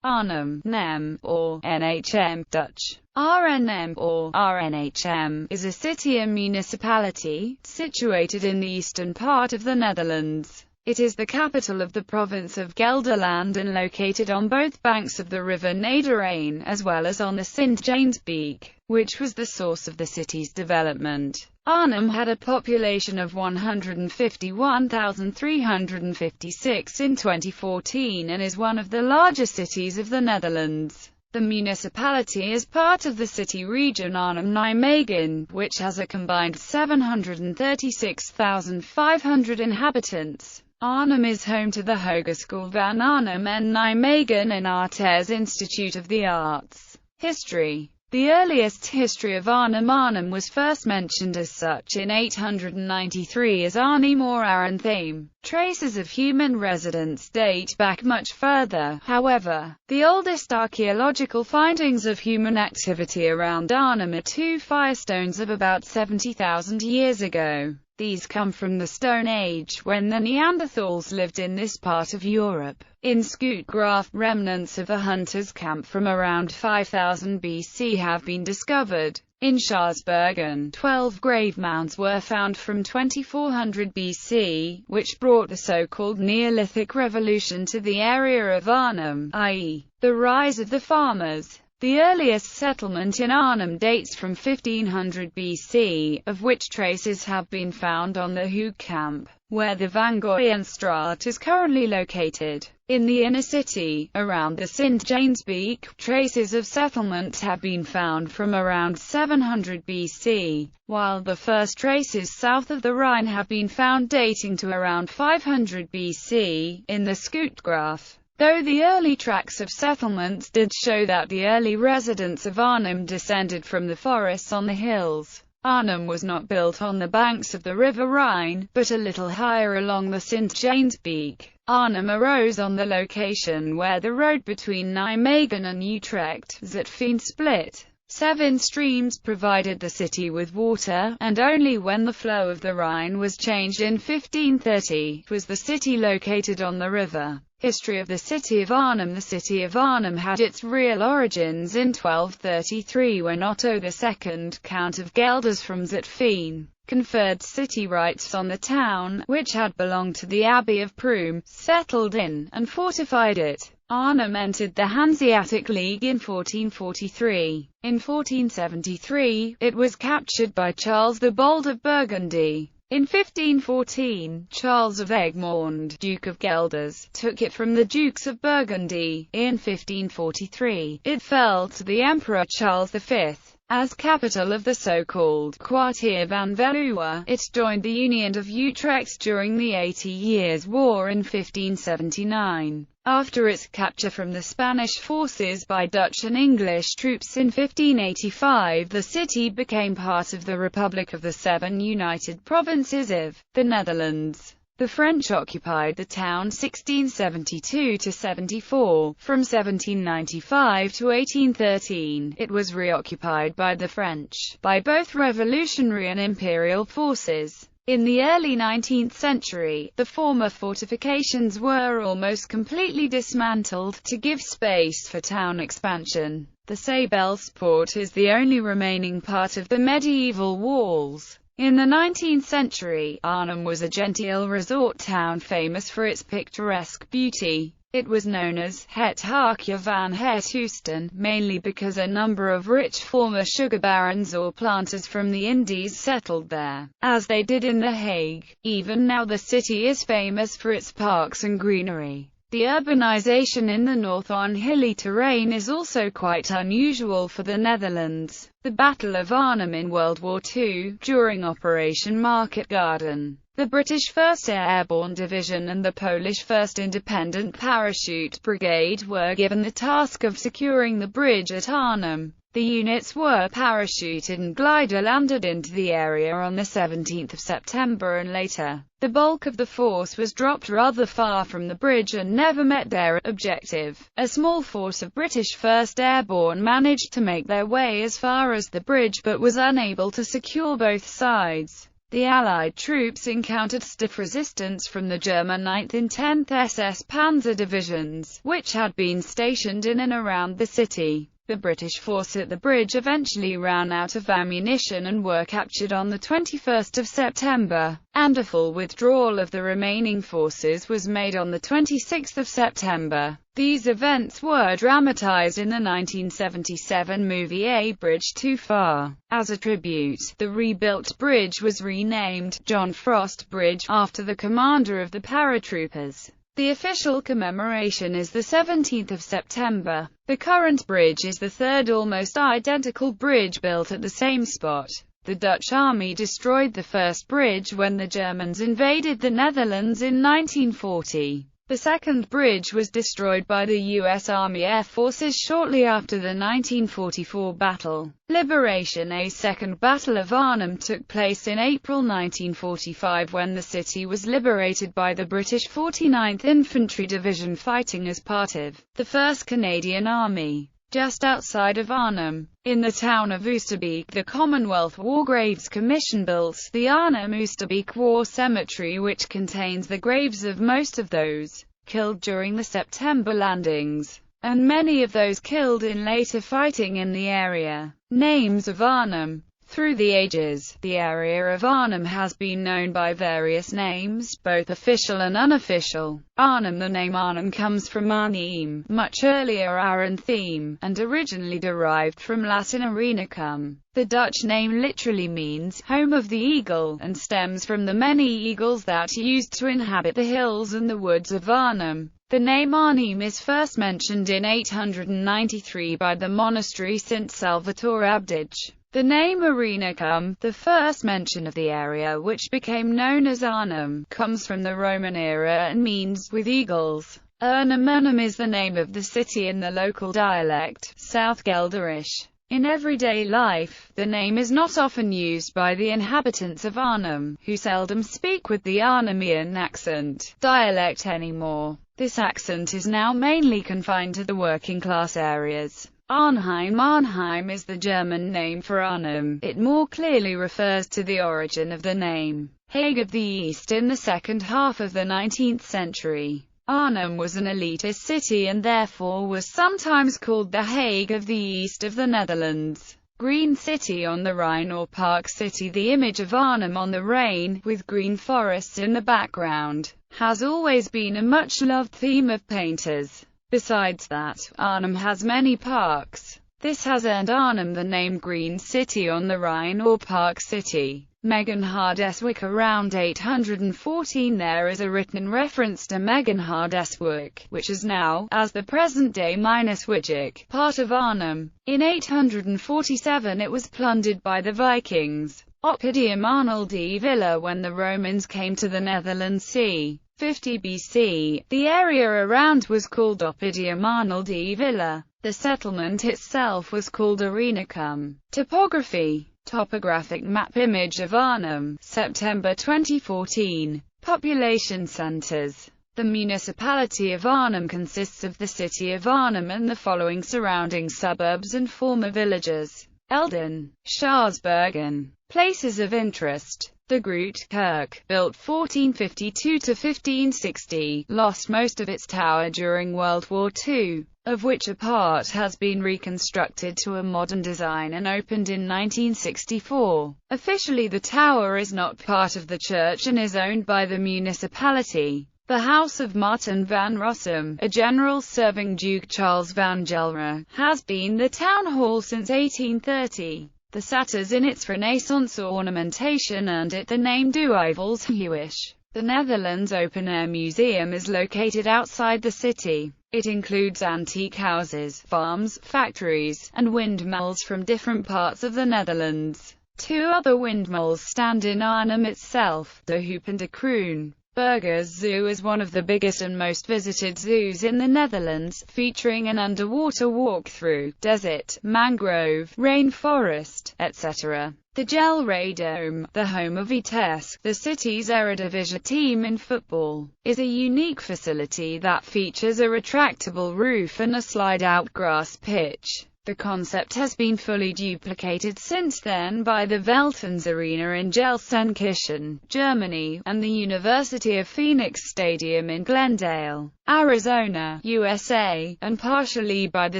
Arnhem, Nem, or NHM, Dutch Arnhem or RNHM, is a city and municipality, situated in the eastern part of the Netherlands. It is the capital of the province of Gelderland and located on both banks of the river Nederrijn, as well as on the Sint-Jansbeek, which was the source of the city's development. Arnhem had a population of 151,356 in 2014 and is one of the larger cities of the Netherlands. The municipality is part of the city region Arnhem-Nijmegen, which has a combined 736,500 inhabitants. Arnhem is home to the Hogeschool van Arnhem en Nijmegen and Artes Institute of the Arts. History. The earliest history of Arnhem was first mentioned as such in 893 as Arnhem or Arnhem. Traces of human residence date back much further, however. The oldest archaeological findings of human activity around Arnhem are two firestones of about 70,000 years ago. These come from the Stone Age, when the Neanderthals lived in this part of Europe. In Scootgraaf, remnants of a hunter's camp from around 5000 BC have been discovered. In Schaarsbergen, 12 grave mounds were found from 2400 BC, which brought the so-called Neolithic Revolution to the area of Arnhem, i.e., the rise of the farmers. The earliest settlement in Arnhem dates from 1500 BC, of which traces have been found on the Hoek Camp, where the Van Goyenstraat is currently located. In the inner city, around the Sint-Jansbeek, traces of settlement have been found from around 700 BC, while the first traces south of the Rhine have been found dating to around 500 BC, in the Scootgraaf. Though the early tracks of settlements did show that the early residents of Arnhem descended from the forests on the hills, Arnhem was not built on the banks of the River Rhine, but a little higher along the Sint-Jansbeek. Arnhem arose on the location where the road between Nijmegen and Utrecht, Zutphen, split. 7 streams provided the city with water, and only when the flow of the Rhine was changed in 1530, was the city located on the river. History of the city of Arnhem. The city of Arnhem had its real origins in 1233 when Otto II, Count of Gelders from Zutphen, conferred city rights on the town, which had belonged to the Abbey of Prüm, settled in, and fortified it. Arnhem entered the Hanseatic League in 1443. In 1473, it was captured by Charles the Bold of Burgundy. In 1514, Charles of Egmond, Duke of Gelders, took it from the Dukes of Burgundy. In 1543, it fell to the Emperor Charles V. As capital of the so-called Kwartier van Veluwe, it joined the Union of Utrecht during the 80 Years' War in 1579. After its capture from the Spanish forces by Dutch and English troops in 1585, the city became part of the Republic of the Seven United Provinces of the Netherlands. The French occupied the town 1672–74. From 1795 to 1813, it was reoccupied by the French, by both revolutionary and imperial forces. In the early 19th century, the former fortifications were almost completely dismantled, to give space for town expansion. The Sabelspoort is the only remaining part of the medieval walls. In the 19th century, Arnhem was a genteel resort town famous for its picturesque beauty. It was known as Het Harkje van het Oosten, mainly because a number of rich former sugar barons or planters from the Indies settled there, as they did in The Hague. Even now the city is famous for its parks and greenery. The urbanization in the north on hilly terrain is also quite unusual for the Netherlands. The Battle of Arnhem in World War II, during Operation Market Garden, the British 1st Airborne Division and the Polish 1st Independent Parachute Brigade were given the task of securing the bridge at Arnhem. The units were parachuted and glider-landed into the area on the 17th of September and later. The bulk of the force was dropped rather far from the bridge and never met their objective. A small force of British 1st Airborne managed to make their way as far as the bridge but was unable to secure both sides. The Allied troops encountered stiff resistance from the German 9th and 10th SS Panzer divisions, which had been stationed in and around the city. The British force at the bridge eventually ran out of ammunition and were captured on the 21st of September, and a full withdrawal of the remaining forces was made on the 26th of September. These events were dramatized in the 1977 movie A Bridge Too Far. As a tribute, the rebuilt bridge was renamed John Frost Bridge, after the commander of the paratroopers. The official commemoration is the 17th of September. The current bridge is the third almost identical bridge built at the same spot. The Dutch army destroyed the first bridge when the Germans invaded the Netherlands in 1940. The second bridge was destroyed by the U.S. Army Air Forces shortly after the 1944 battle. Liberation. A second Battle of Arnhem took place in April 1945 when the city was liberated by the British 49th Infantry Division fighting as part of the 1st Canadian Army. Just outside of Arnhem, in the town of Oosterbeek, the Commonwealth War Graves Commission built the Arnhem-Oosterbeek War Cemetery, which contains the graves of most of those killed during the September landings, and many of those killed in later fighting in the area. Names of Arnhem. Through the ages, the area of Arnhem has been known by various names, both official and unofficial. Arnhem. The name Arnhem comes from Arnhem, much earlier Arnhem, and originally derived from Latin arenacum. The Dutch name literally means home of the eagle, and stems from the many eagles that used to inhabit the hills and the woods of Arnhem. The name Arnhem is first mentioned in 893 by the monastery St. Salvatore Abdige. The name Arenacum, the first mention of the area which became known as Arnhem, comes from the Roman era and means with eagles. Arnhem is the name of the city in the local dialect, South Gelderish. In everyday life, the name is not often used by the inhabitants of Arnhem, who seldom speak with the Arnhemian accent dialect anymore. This accent is now mainly confined to the working-class areas. Arnhem. Arnhem is the German name for Arnhem. It more clearly refers to the origin of the name Hague of the East in the second half of the 19th century. Arnhem was an elitist city and therefore was sometimes called the Hague of the East of the Netherlands. Green City on the Rhine or Park City. The image of Arnhem on the Rhine, with green forests in the background, has always been a much-loved theme of painters. Besides that, Arnhem has many parks. This has earned Arnhem the name Green City on the Rhine or Park City. Megenhardeswyk. Around 814 there is a written reference to Megenhardeswyk, which is now, as the present-day Wijik, part of Arnhem. In 847 it was plundered by the Vikings. Oppidum Arnoldi Villa. When the Romans came to the Netherlands c. 50 BC, the area around was called Oppidum Arnoldi Villa. The settlement itself was called Arenacum. Topography. Topographic map. Image of Arnhem, September 2014. Population centers. The municipality of Arnhem consists of the city of Arnhem and the following surrounding suburbs and former villages: Elden, Scharsbergen. Places of interest. The Groot Kerk, built 1452 to 1560, lost most of its tower during World War II, of which a part has been reconstructed to a modern design and opened in 1964. Officially the tower is not part of the church and is owned by the municipality. The House of Martin van Rossum, a general serving Duke Charles van Gelre, has been the town hall since 1830. The satyrs in its Renaissance ornamentation earned it the name Duivelshuis. The Netherlands Open Air Museum is located outside the city. It includes antique houses, farms, factories, and windmills from different parts of the Netherlands. Two other windmills stand in Arnhem itself, De Hoop and De Kroon. Burgers Zoo is one of the biggest and most visited zoos in the Netherlands, featuring an underwater walkthrough, desert, mangrove, rainforest, etc. The Gelre Dome, the home of Vitesse, the city's Eredivisie team in football, is a unique facility that features a retractable roof and a slide-out grass pitch. The concept has been fully duplicated since then by the Veltins Arena in Gelsenkirchen, Germany, and the University of Phoenix Stadium in Glendale, Arizona, USA, and partially by the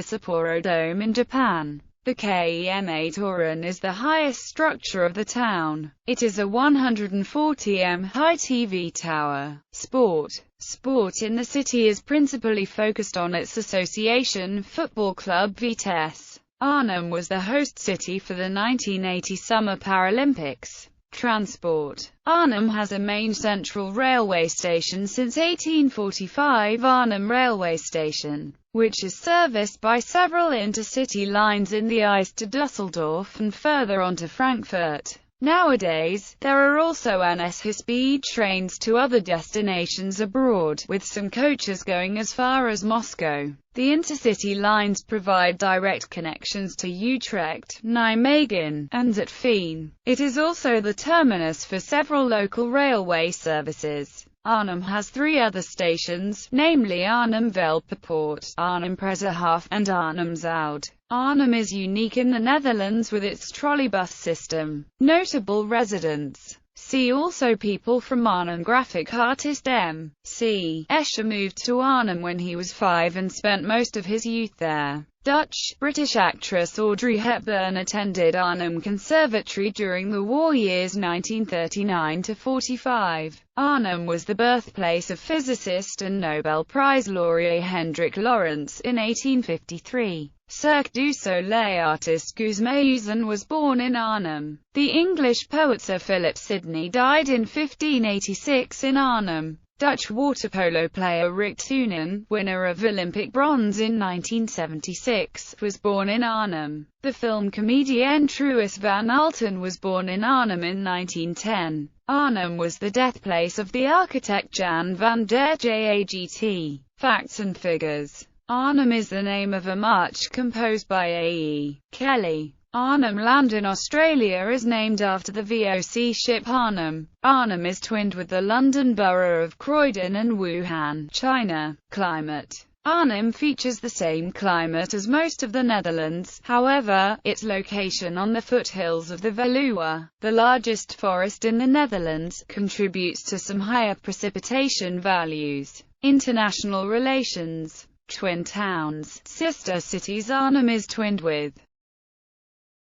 Sapporo Dome in Japan. The KEMA Toren is the highest structure of the town. It is a 140m high TV tower. Sport in the city is principally focused on its association football club Vitesse. Arnhem was the host city for the 1980 Summer Paralympics. Transport. Arnhem has a main central railway station since 1845, Arnhem Railway Station, which is serviced by several intercity lines in the east to Dusseldorf and further on to Frankfurt. Nowadays, there are also NS-high-speed trains to other destinations abroad, with some coaches going as far as Moscow. The intercity lines provide direct connections to Utrecht, Nijmegen, and Zutphen. It is also the terminus for several local railway services. Arnhem has 3 other stations, namely Arnhem Velperpoort, Arnhem Preserhaaf, and Arnhem Zuid. Arnhem is unique in the Netherlands with its trolleybus system. Notable residents. See also people from Arnhem. Graphic artist M.C. Escher moved to Arnhem when he was 5 and spent most of his youth there. Dutch-British actress Audrey Hepburn attended Arnhem Conservatory during the war years 1939–45. Arnhem was the birthplace of physicist and Nobel Prize laureate Hendrik Lorentz in 1853. Cirque du Soleil artist Guus Meeuwsen was born in Arnhem. The English poet Sir Philip Sidney died in 1586 in Arnhem. Dutch water polo player Rik Thoonen, winner of Olympic bronze in 1976, was born in Arnhem. The film comedienne Truus van Alten was born in Arnhem in 1910. Arnhem was the deathplace of the architect Jan van der Jaagt. Facts and figures. Arnhem is the name of a march composed by A.E. Kelly. Arnhem Land in Australia is named after the VOC ship Arnhem. Arnhem is twinned with the London borough of Croydon and Wuhan, China. Climate. Arnhem features the same climate as most of the Netherlands, however, its location on the foothills of the Veluwe, the largest forest in the Netherlands, contributes to some higher precipitation values. International relations. Twin towns. Sister cities. Arnhem is twinned with